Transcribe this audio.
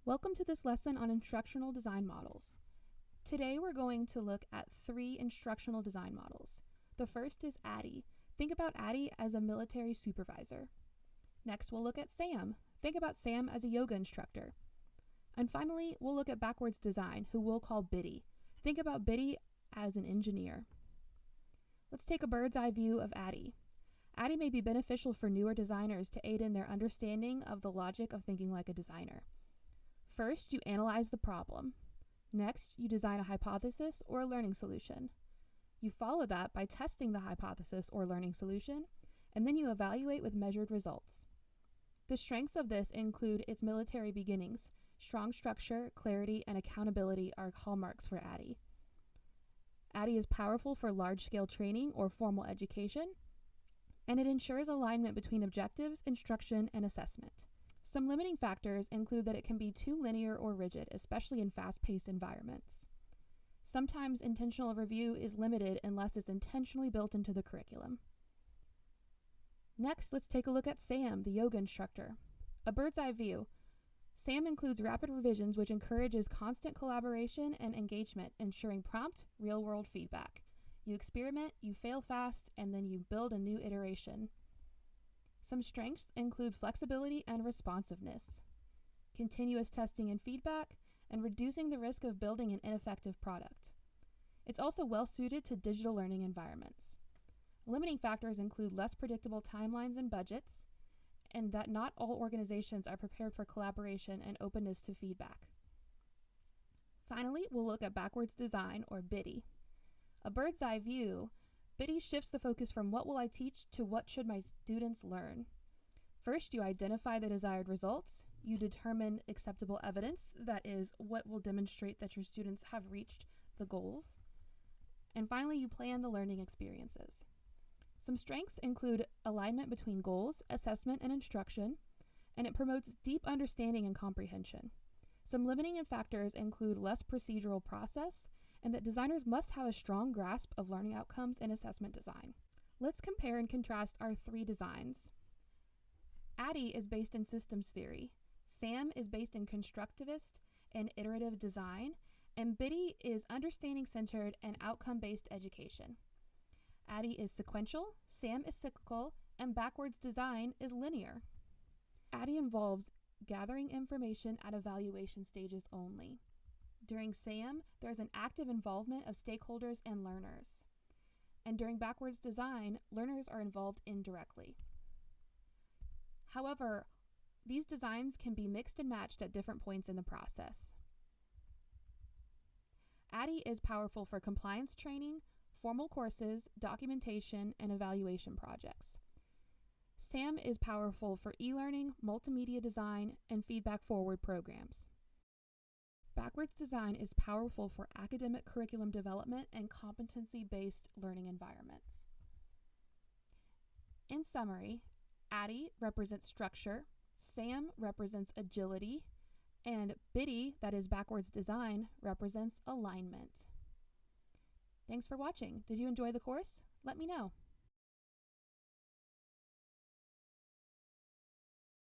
Welcome to this lesson on instructional design models. Today we're going to look at 3 instructional design models. The first is ADDIE. Think about ADDIE as a military supervisor. Next we'll look at SAM. Think about SAM as a yoga instructor. And finally we'll look at backwards design, who we'll call BIDDIE. Think about BIDDIE as an engineer. Let's take a bird's eye view of ADDIE. ADDIE may be beneficial for newer designers to aid in their understanding of the logic of thinking like a designer. First, you analyze the problem. Next, you design a hypothesis or a learning solution. You follow that by testing the hypothesis or learning solution, and then you evaluate with measured results. The strengths of this include its military beginnings. Strong structure, clarity, and accountability are hallmarks for ADDIE. ADDIE is powerful for large-scale training or formal education, and it ensures alignment between objectives, instruction, and assessment. Some limiting factors include that it can be too linear or rigid, especially in fast-paced environments. Sometimes intentional review is limited unless it's intentionally built into the curriculum. Next, let's take a look at SAM, the yoga instructor. A bird's eye view. SAM includes rapid revisions, which encourages constant collaboration and engagement, ensuring prompt, real-world feedback. You experiment, you fail fast, and then you build a new iteration. Some strengths include flexibility and responsiveness, continuous testing and feedback, and reducing the risk of building an ineffective product. It's also well suited to digital learning environments. Limiting factors include less predictable timelines and budgets, and that not all organizations are prepared for collaboration and openness to feedback. Finally, we'll look at backwards design, or BIDDIE. A bird's eye view, BIDDIE shifts the focus from what will I teach to what should my students learn. First, you identify the desired results. You determine acceptable evidence, that is, what will demonstrate that your students have reached the goals. And finally, you plan the learning experiences. Some strengths include alignment between goals, assessment, and instruction, and it promotes deep understanding and comprehension. Some limiting factors include less procedural process, and that designers must have a strong grasp of learning outcomes in assessment design. Let's compare and contrast our 3 designs. ADDIE is based in systems theory, SAM is based in constructivist and iterative design, and BIDDIE is understanding-centered and outcome-based education. ADDIE is sequential, SAM is cyclical, and backwards design is linear. ADDIE involves gathering information at evaluation stages only. During SAM, there's an active involvement of stakeholders and learners. And during backwards design, learners are involved indirectly. However, these designs can be mixed and matched at different points in the process. ADDIE is powerful for compliance training, formal courses, documentation, and evaluation projects. SAM is powerful for e-learning, multimedia design, and feedback-forward programs. Backwards design is powerful for academic curriculum development and competency-based learning environments. In summary, ADDIE represents structure, SAM represents agility, and BIDDIE, that is backwards design, represents alignment. Thanks for watching. Did you enjoy the course? Let me know.